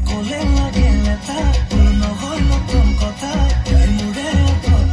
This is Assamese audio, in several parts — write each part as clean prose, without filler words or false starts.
Colen la guieleta, no voy no con cota, el mureo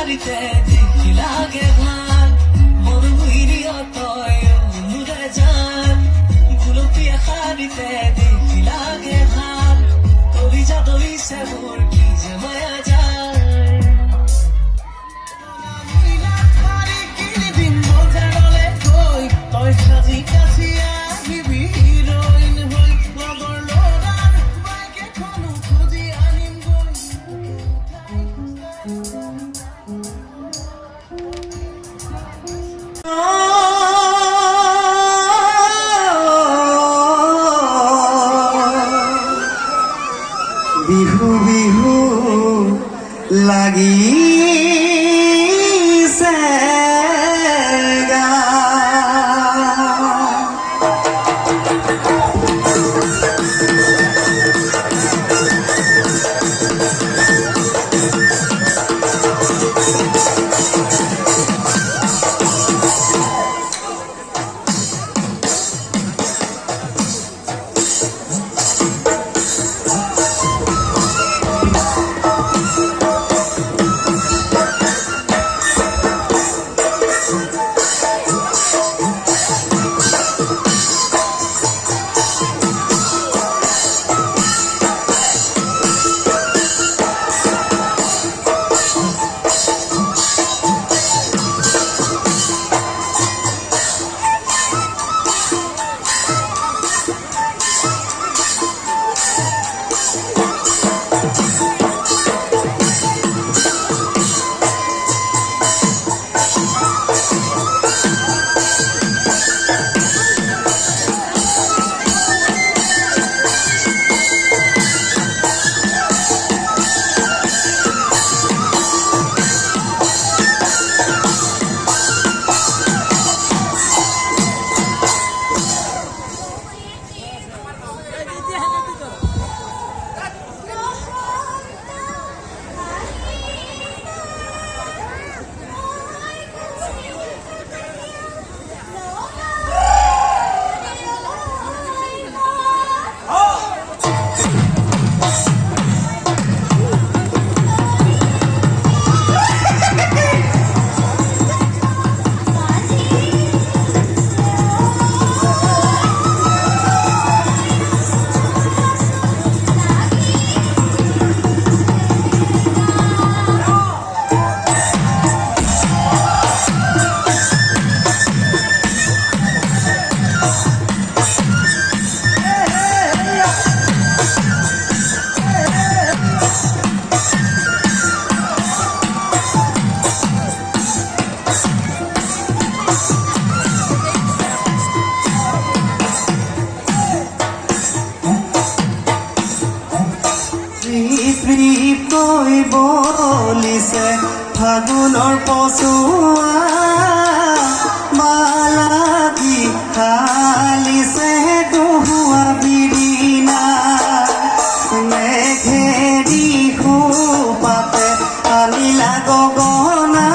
হারিতে দেখি লাগে ভার মোর বুইরিও তয় মুরে যান গুলপিয়া হারিতে দেখি লাগে ভার তোরি জাদুই সে মোর কি যে মায়া যায় তই সাজি কাছি আহিবি হিরোইন হই লগৰ লৰাৰ বাইক এখনো খুজি আনিম গৈ বিহু বিহু লাগিছে গা কৈ বলিছে ফাগুনৰ পচুৱা মালাকি খালিছে কহুৱা বিৰিণা মেঘেৰি খোপাতে আনিলা গগনা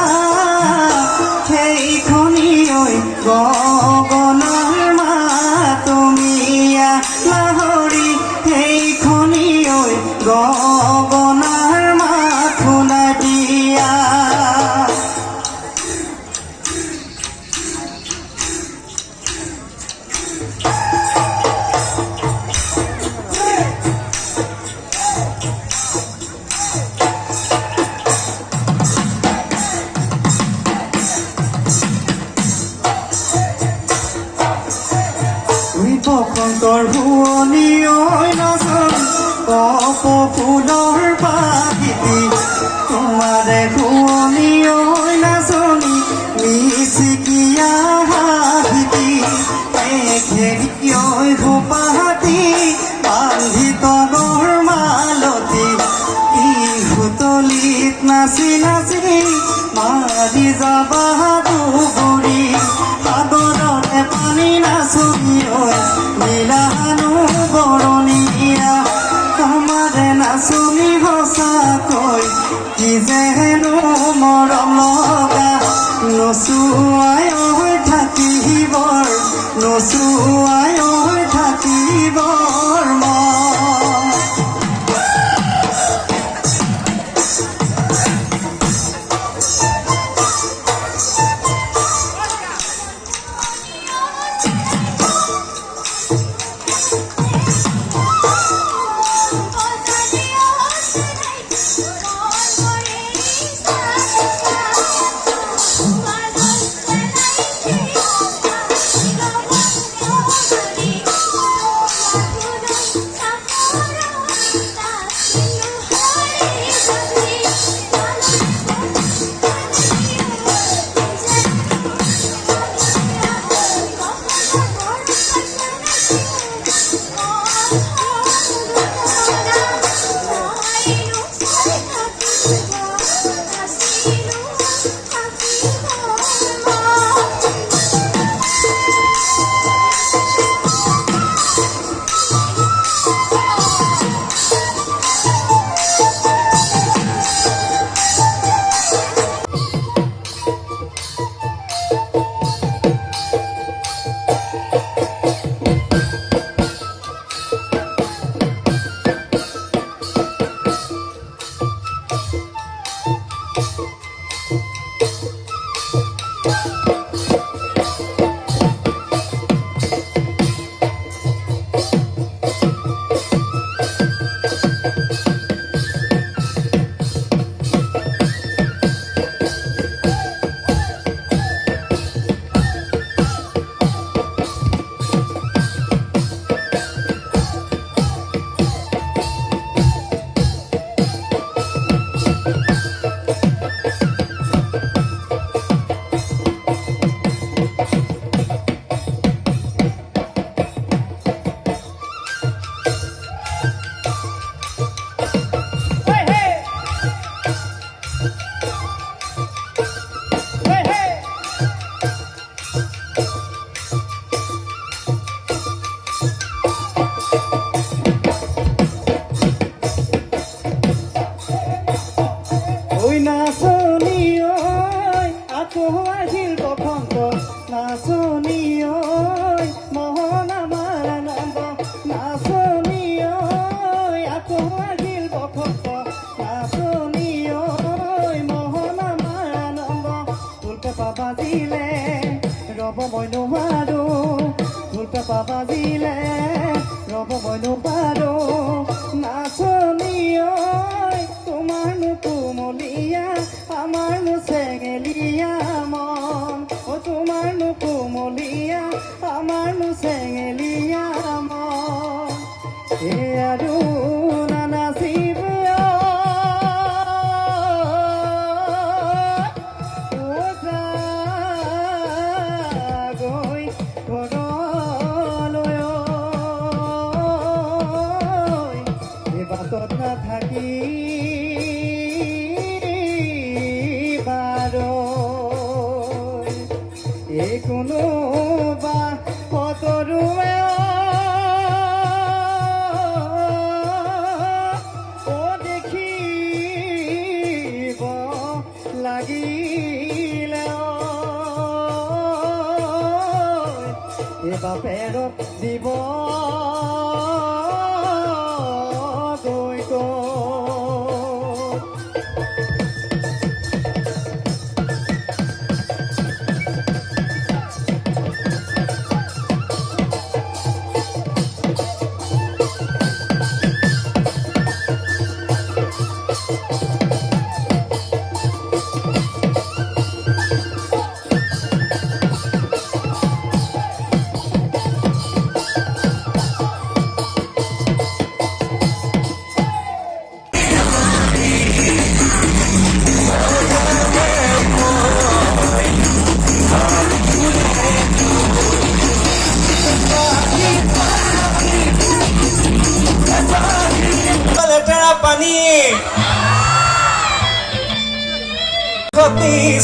সেইখনি ঐ গগনাৰ মাতমিয়া লাহৰি সেইখনি ঐ গগনাৰ মাত শুনা দিয়া বসন্তৰ শুৱনি ঐ নাচন কপ ফুলৰ পাখিতি তোমাৰে শুৱনি ঐ নাচনি মিচিকিয়া হাঁহিতি এখেৰি ঐ খোপাহাতি বান্ধি তগৰ মালতি বিহুতলিত নাচি নাচি মাৰি যাবা দুবৰি সাগৰতে পানী নাচনি ঐ নীলাহানু বৰণীয়া আমাৰে নাচনি সঁচাকৈ কি যেনো মৰম লগা নচুৱাই থাকিবৰ নচুৱাই থাকিবৰ মন মই নোৱাৰো ঢোল পেঁপা বাজিলে ৰ'ব মই নোৱাৰো নাচনী ঐ তোমাৰনো কোমলীয়া আমাৰনো চেঙেলীয়া মন অ তোমাৰনো কোমলীয়া আমাৰনো চেঙেলীয়া মন এ আৰু নানাচিব বাটত নাথাকি বাৰ এই কোনোবা সতৰুৱে অ দেখিব লাগিলে এই বাপেৰক দিব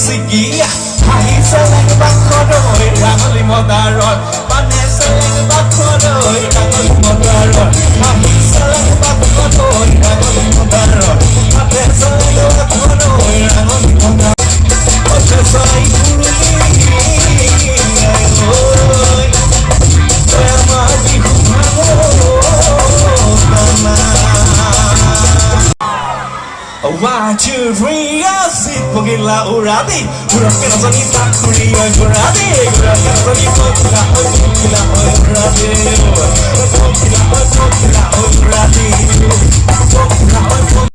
Sikia, hai seleng bakoroi, rangoli modarot, pane seleng bakoroi, rangoli modarot, hai seleng bakoroi, rangoli modarot, pane seleng bakoroi, rangoli modarot, oche sai kuruli, oi, tema di kumano, mama. 1, 2, 3, así porque la uradi, ura que no son ni takuri, uradi, ura que no son ni pokila, uradi, pokila, uradi, pokila,